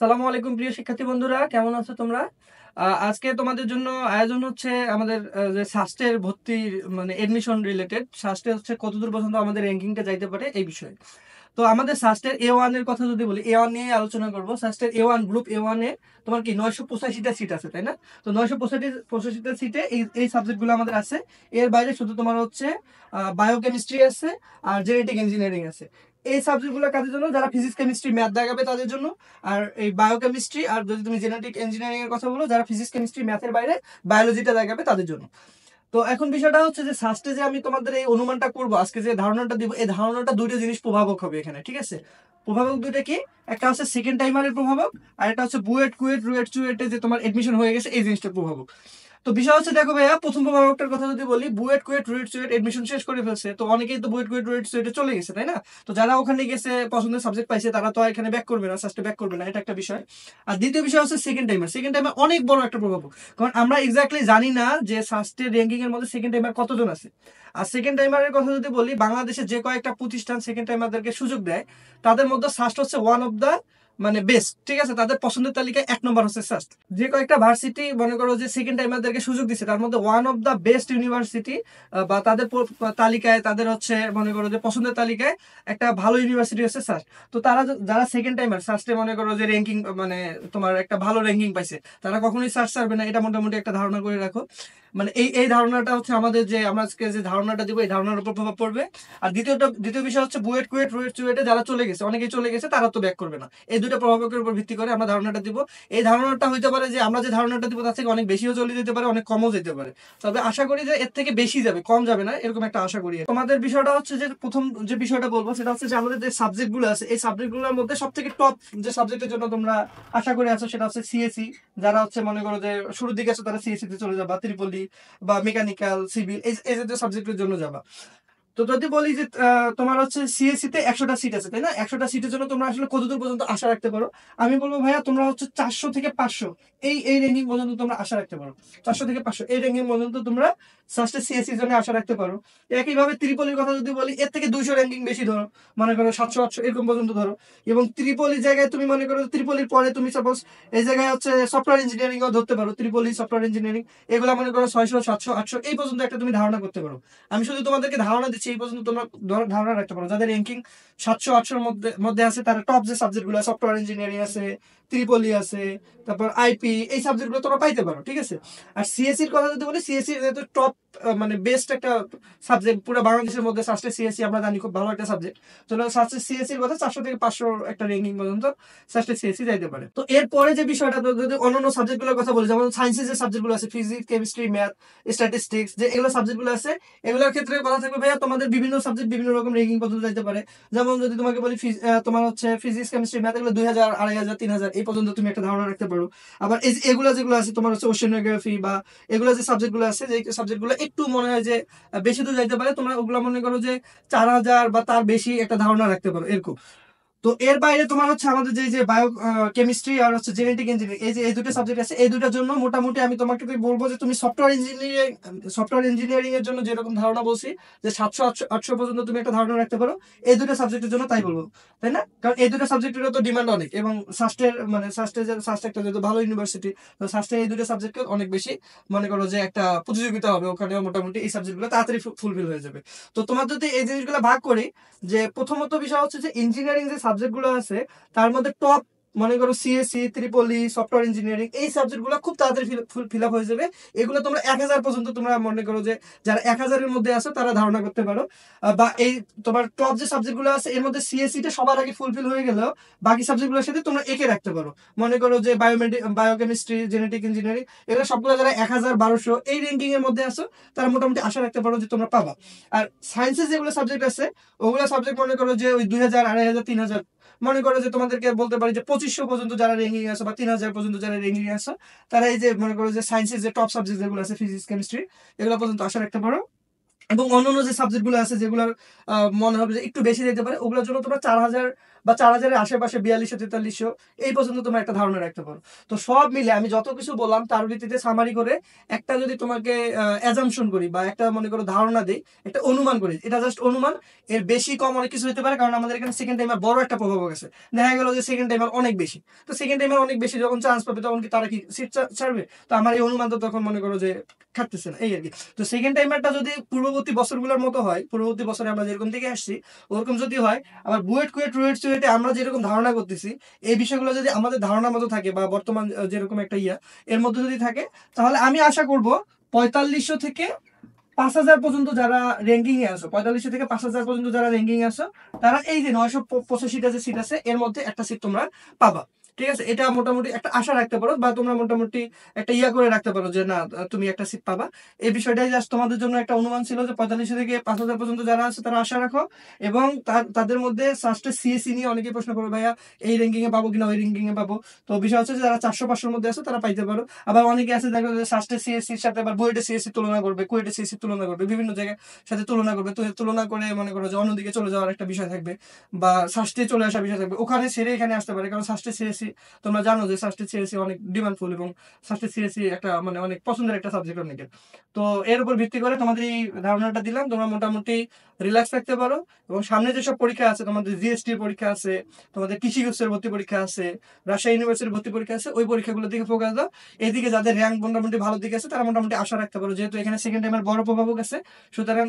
সালামু আলাইকুম প্রিয় শিক্ষার্থী বন্ধুরা, কেমন আছো তোমরা? আজকে তোমাদের জন্য আয়োজন হচ্ছে আমাদের যে স্বাস্থ্যের ভর্তির মানে এডমিশন রিলেটেড। স্বাস্থ্যে হচ্ছে কতদূর পর্যন্ত আমাদের র্যাঙ্কিংটা যাইতে পারে এই বিষয়ে। তো আমাদের স্বাস্থ্যের A1 এর কথা যদি বলি, A1 নিয়ে আলোচনা করব। স্বাস্থ্যের A1 গ্রুপ A1 এ তোমার কি 985টা সিট আছে, তাই না? তো 985টা সিটে এই সাবজেক্টগুলো আমাদের আছে। এর বাইরে শুধু তোমার হচ্ছে বায়োকেমিস্ট্রি আছে আর জেনেটিক ইঞ্জিনিয়ারিং আছে। এই সাবজেক্টগুলো কাদের জন্য? যারা ফিজিক্স কেমিস্ট্রি ম্যাথ দেখাবে তাদের জন্য। আর এই বায়োকেমিস্ট্রি আর যদি তুমি জেনেটিক ইঞ্জিনিয়ারিং এর কথা বলো, যারা ফিজিক্স কেমিস্ট্রি ম্যাথের বাইরে বায়োলজিটা দেখাবে তাদের জন্য। তো এখন বিষয়টা হচ্ছে যে সাস্টে যে আমি তোমাদের এই অনুমানটা করবো, আজকে যে ধারণাটা দিব, এই ধারণাটা দুইটা জিনিস প্রভাবক হবে এখানে, ঠিক আছে? প্রভাবক দুইটা কি? একটা হচ্ছে সেকেন্ড টাইমারের প্রভাবক, আর একটা হচ্ছে বুয়েট কুয়েট রুয়েট চুয়েটে যে তোমার এডমিশন হয়ে গেছে এই জিনিসটার প্রভাবক। তো বিষয় হচ্ছে, দেখো ভাইয়া, প্রথম প্রভাবকটার কথা যদি বলি, বুয়েট কুয়েট রুয়েট চুয়েট এডমিশন শেষ করে ফেলছে, তো অনেকেই তো বুয়েট কুয়েট রুয়েট চুয়েটে চলে গেছে, তাই না? তো যারা ওখানে গেছে পছন্দের সাবজেক্ট পাইছে তারা তো আর এখানে ব্যাক করবে না, সাস্টে ব্যাক করবে না, এটা একটা বিষয়। আর দ্বিতীয় বিষয় হচ্ছে সেকেন্ড টাইমার। সেকেন্ড টাইমার অনেক বড় একটা প্রভাবক, কারণ আমরা এক্স্যাক্টলি জানি না যে সাস্টের র্যাঙ্কিং এর মধ্যে সেকেন্ড টাইমার কতজন আছে। আর সেকেন্ড টাইমারের কথা যদি বলি, বাংলাদেশে যে কয়েকটা প্রতিষ্ঠান সেকেন্ড টাইমারদেরকে সুযোগ দেয়, তাদের মধ্যে সাস্ট হচ্ছে ওয়ান অফ দা মানে বেস্ট, ঠিক আছে? তাদের পছন্দের তালিকায় 1 নম্বর হচ্ছে সাস্ট। যে কয়েকটা ভার্সিটি মনে করো যে সেকেন্ড টাইমারদেরকে সুযোগ দিচ্ছে, তার মধ্যে one of the best university বা তাদের তালিকায়, তাদের হচ্ছে মনে করো যে পছন্দের তালিকায় একটা ভালো ইউনিভার্সিটি হচ্ছে সাস্ট। তো তারা যারা সেকেন্ড টাইমার সাস্টে মনে করো যে র্যাঙ্কিং মানে তোমার একটা ভালো র্যাঙ্কিং পাইছে, তারা কখনোই সাস্ট ছাড়বে না, এটা মোটামুটি একটা ধারণা করে রাখো। মানে এই এই ধারণাটা হচ্ছে আমাদের যে আমরা আজকে যে ধারণাটা দিব, এই ধারণার উপর প্রভাব পড়বে। আর দ্বিতীয় বিষয় হচ্ছে বুয়েট কুয়েট রুয়েট চুয়েটে যারা চলে গেছে, অনেকেই চলে গেছে, তারা তো ব্যাক করবে না। এই দুটো প্রভাবকের উপর ভিত্তি করে আমরা ধারণাটা দিব। এই ধারণাটা হইতে পারে যে আমরা যে ধারণাটা দিব তার থেকে অনেক বেশিও চলে যেতে পারে, অনেক কমও যেতে পারে। তবে আশা করি যে এর থেকে বেশি যাবে, কম যাবে না, এরকম একটা আশা করি। তোমাদের বিষয়টা হচ্ছে যে প্রথম যে বিষয়টা বলবো সেটা হচ্ছে যে আমাদের যে সাবজেক্ট গুলো আছে, এই সাবজেক্ট গুলোর মধ্যে সব থেকে টপ যে সাবজেক্টের জন্য তোমরা আশা করে আছো সেটা হচ্ছে সিএসসি। যারা হচ্ছে মনে করো যে শুরুর দিকে আছো তারা সিএসসি তে চলে যাবা, ত্রিপলি বা মেকানিক্যাল সিভিল এই জাতীয় সাবজেক্টের জন্য যাবা। তো যদি বলি যে তোমার হচ্ছে সিএসসি তে 100টা সিট আছে, তাই না? 100টা সিটের জন্য তোমরা আসলে কতদূর পর্যন্ত আশা রাখতে পারো? আমি বলবো ভাইয়া, তোমরা হচ্ছে 400 থেকে 500 এই র্যাঙ্কিং পর্যন্ত তোমরা আশা রাখতে পারো। 400 থেকে 500 এই র্যাঙ্কিং পর্যন্ত তোমরা ফার্স্টে সিএসসি জন্য আশা রাখতে পারো। একইভাবে ত্রিপলির কথা যদি বলি, এর থেকে 200 র্যাঙ্কিং বেশি ধরো, মনে করো 700 800 এরকম পর্যন্ত ধরো। এবং ত্রিপলির জায়গায় তুমি মনে করো ত্রিপলির পরে তুমি সাপোজ এই জায়গায় হচ্ছে সফটওয়্যার ইঞ্জিনিয়ারিংও ধরতে পারো, ত্রিপলি সফটওয়্যার ইঞ্জিনিয়ারিং, এগুলো মনে করো 600 700 800 এই পর্যন্ত একটা তুমি ধারণা করতে পারো। আমি শুধু তোমাদেরকে ধারণা দিচ্ছি, এই পর্যন্ত তোমরা ধারণা রাখতে পারো। যাদের র্যাঙ্কিং 700 800 এর মধ্যে মধ্যে আছে, তারা টপ যে সাবজেক্ট গুলো, সফটওয়্যার ইঞ্জিনিয়ারিং আছে, ত্রিপলি আছে, তারপর আইপি, এই সাবজেক্ট গুলো তোমরা পাইতে পারো, ঠিক আছে? আর সিএসসির কথা যদি বলি, সিএসসি যেহেতু টপ মানে বেস্ট একটা সাবজেক্ট পুরো বাংলাদেশের মধ্যে, সাস্টে সিএসসি আমরা জানি খুব ভালো একটা সাবজেক্ট। তো সাস্টে সিএসসির কথা 400 থেকে 500 একটা র্যাঙ্কিং পর্যন্ত সাস্টে সিএসসি যাইতে পারে। তো এরপরে যে বিষয়টা, যদি অন্যান্য সাবজেক্ট গুলোর কথা বলি, যেমন সায়েন্সের যে সাবজেক্ট গুলো আছে, ফিজিক্স কেমিস্ট্রি ম্যাথ স্ট্যাটিস্টিক্স, যে এগুলো সাবজেক্ট গুলো আছে, এগুলোর ক্ষেত্রে কথা থাকবে ভাইয়া, তোমাদের বিভিন্ন সাবজেক্ট বিভিন্ন রকম র্যাঙ্কিং পর্যন্ত যাইতে পারে। যেমন যদি তোমাকে বলি তোমার হচ্ছে ফিজিক্স কেমিস্ট্রি ম্যাথ, এগুলো 2000 2500 3000 এই পর্যন্ত তুমি একটা ধারণা রাখতে পারো। আবার এগুলো যেগুলো আছে তোমার হচ্ছে ওশেনোগ্রাফি বা এগুলো যে সাবজেক্ট গুলো আছে, যে সাবজেক্ট গুলো একটু মনে হয় যে বেশি দূর যাইতে পারে, তোমরা ওগুলো মনে করো যে 4000 বা তার বেশি একটা ধারণা রাখতে পারো, এরকম। তো এর বাইরে তোমার হচ্ছে আমাদের যে বায়ো কেমিস্ট্রি আর হচ্ছে জেনেটিক ইঞ্জিনিয়ারিং, এই যে এই দুটো সাবজেক্ট আছে, এই দুটোর জন্য মোটামুটি আমি তোমাকে বলবো যে তুমি সফটওয়্যার ইঞ্জিনিয়ারিং এর জন্য যেরকম ধারণা বলছি, যে 700 800 পর্যন্ত তুমি একটা ধারণা রাখতে পারো, এই দুটো সাবজেক্টের জন্য তাই বলবো, তাই না? কারণ এই দুটো সাবজেক্টেরও তো ডিমান্ড অনেক, এবং সাস্টের একটা যেহেতু ভালো ইউনিভার্সিটি, তো সাস্টের এই দুটো সাবজেক্টকে অনেক বেশি মনে করো যে একটা প্রতিযোগিতা হবে ওখানে, মোটামুটি এই সাবজেক্টগুলো তাড়াতাড়ি ফুলফিল হয়ে যাবে। তো তোমার যদি এই জিনিসগুলো ভাগ করি, যে প্রথমত বিষয় হচ্ছে যে ইঞ্জিনিয়ারিং যে সাবজেক্ট গুলো আছে, তার মধ্যে টপ মনে করো সিএসসি ত্রিপলি সফটওয়্যার ইঞ্জিনিয়ারিং, এই সাবজেক্ট গুলো খুব তাড়াতাড়ি ফিল আপ হয়ে যাবে। এগুলো তোমরা 1000 পর্যন্ত তোমরা মনে করো যে যারা 1000-এর মধ্যে আছে তারা ধারণা করতে পারো। বা এই তোমার টপ যে সাবজেক্ট গুলো আছে, এর মধ্যে সিএসসি টা সবার আগে ফুলফিল হয়ে গেলেও বাকি সাবজেক্ট গুলোর সাথে তোমরা একে রাখতে পারো। মনে করো যে বায়োকেমিস্ট্রি জেনেটিক ইঞ্জিনিয়ারিং, এগুলো সবগুলো যারা 1000 1200 এই র্যাঙ্কিং এর মধ্যে আছো, তারা মোটামুটি আশা রাখতে পারো যে তোমরা পাবা। আর সায়েন্সের যেগুলো সাবজেক্ট আছে, ওগুলো সাবজেক্ট মনে করো যে ওই 2000 2500 3000, মনে করো যে তোমাদেরকে বলতে পারি যে 2500 পর্যন্ত যারা র্যাঙ্কিং আছে বা 3000 পর্যন্ত যারা র্যাঙ্কিং আছে, তারা এই যে মনে করো যে সায়েন্সের যে টপ সাবজেক্ট যেগুলো আছে ফিজিক্স কেমিস্ট্রি, এগুলো পর্যন্ত আশা রাখতে পারো। এবং অন্যান্য যে সাবজেক্ট গুলো আছে যেগুলোর মনে হবে যে একটু বেশি যেতে পারে, ওগুলোর জন্য তোমরা 4000 বা 4000-এর আশেপাশে 4200-4300 এই পর্যন্ত তোমরা একটা ধারণা রাখতে পারো। তো সব মিলে আমি যত কিছু বললাম তার ভিত্তিতে সামারি করে একটা যদি তোমাকে অ্যাজাম্পশন করি বা একটা মনে করো ধারণা দেই, একটা অনুমান করি, এটা জাস্ট অনুমান, এর বেশি কম অনেক কিছু হতে পারে, কারণ আমাদের এখানে সেকেন্ড টাইমার বড় একটা প্রভাব গেছে। দেখা গেল যে সেকেন্ড টাইমার অনেক বেশি, তো সেকেন্ড টাইমার অনেক বেশি যখন চান্স পাবে তখন কি তারা কি সিট ছাড়বে? তো আমার এই অনুমান তো তখন মনে করো যে খাটতেছে না, এই আর কি। তো সেকেন্ড টাইমারটা যদি পূর্ববর্তী বছরগুলোর মতো হয়, পূর্ববর্তী বছরে আমরা যেরকম থেকে আসছি ওরকম যদি হয়, আবার বুয়েট কুয়েট রুয়েট চুয়েটে আমরা যেরকম ধারণা করতেছি এই বিষয়গুলো যদি আমাদের ধারণার মতো থাকে বা বর্তমান যেরকম একটা এর মধ্যে যদি থাকে, তাহলে আমি আশা করব 4500 থেকে 5000 পর্যন্ত যারা র্যাঙ্কিং এ আছো, 4500 থেকে 5000 পর্যন্ত যারা র্যাঙ্কিং এ আছো, তারা এই যে 985টা যে সিট আছে এর মধ্যে একটা সিট তোমরা পাবা। ঠিক আছে, এটা মোটামুটি একটা আশা রাখতে পারো, বা তোমরা মোটামুটি একটা করে রাখতে পারো যে না, তুমি একটা সিট পাবা। এই বিষয়টাই জাস্ট তোমাদের জন্য একটা অনুমান ছিল যে 4500 থেকে 5000 পর্যন্ত যারা আছে তারা আশা রাখো। এবং তাদের মধ্যে সাস্টের সিএসসি নিয়ে অনেকে প্রশ্ন করবে, ভাইয়া এই র্যাঙ্কিং এ পাবো কিনা ওই র্যাঙ্কিং এ পাবো। তো বিষয় হচ্ছে যে যারা 400-500-র মধ্যে আছে তারা পাইতে পারো। আবার অনেকে আছে দেখো যে সাস্টের সিএসসির সাথে আবার বুয়েটের সিএসসি তুলনা করবে, কুয়েটের সিএসসি তুলনা করবে, বিভিন্ন জায়গায় সাথে তুলনা করবে। তো তুলনা করে মনে করো যে অন্যদিকে চলে যাওয়ার একটা বিষয় থাকবে, বা সাস্টে চলে আসার বিষয় থাকবে, ওখানে সেরে এখানে আসতে পারে। কারণ সাস্টে সিএসসি তোমরা জানো যে সাস্টে সিএসসি অনেক ডিমান্ডফুল, এবং সাস্টে সিএসসি একটা মানে অনেক পছন্দের একটা সাবজেক্ট অনেকের। তো এর উপর ভিত্তি করে তোমাদের এই ধারণাটা দিলাম, তোমরা মোটামুটি রিল্যাক্স থাকতে পারো। এবং সামনে যেসব পরীক্ষা আছে, তোমাদের জিএসটির পরীক্ষা আছে, তোমাদের কৃষি কোর্সের ভর্তি পরীক্ষা আছে, রাজশাহী ইউনিভার্সিটির ভর্তি পরীক্ষা আছে, ওই পরীক্ষাগুলোর দিকে ফোকাস দাও। এদিকে যাদের র্যাঙ্ক মোটামুটি ভালো দিকে আছে তারা মোটামুটি আশা রাখতে পারো, যেহেতু এখানে সেকেন্ড টাইমের বড় প্রভাবক আছে। সুতরাং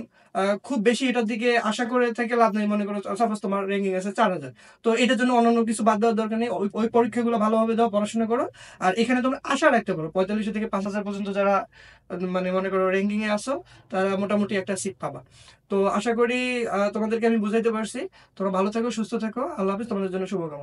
খুব বেশি এটার দিকে আশা করে থেকে লাভ নেই। মনে করো সাপোজ তোমার র্যাঙ্কিং আছে 4000, তো এটার জন্য অন্যান্য কিছু বাদ দেওয়ার দরকার নেই। ওই পরীক্ষাগুলো ভালোভাবে দাও, পড়াশোনা করো। আর এখানে তোমরা আশা রাখতে পারো 4500 থেকে 5000 পর্যন্ত যারা মানে মনে করো র্যাঙ্কিং এ আসো, তারা মোটামুটি একটা সিট পাবা। তো আশা করি তোমাদেরকে আমি বুঝাইতে পারছি। তোমরা ভালো থাকো, সুস্থ থাকো। আল্লাহ হাফিজ, তোমাদের জন্য শুভকামনা।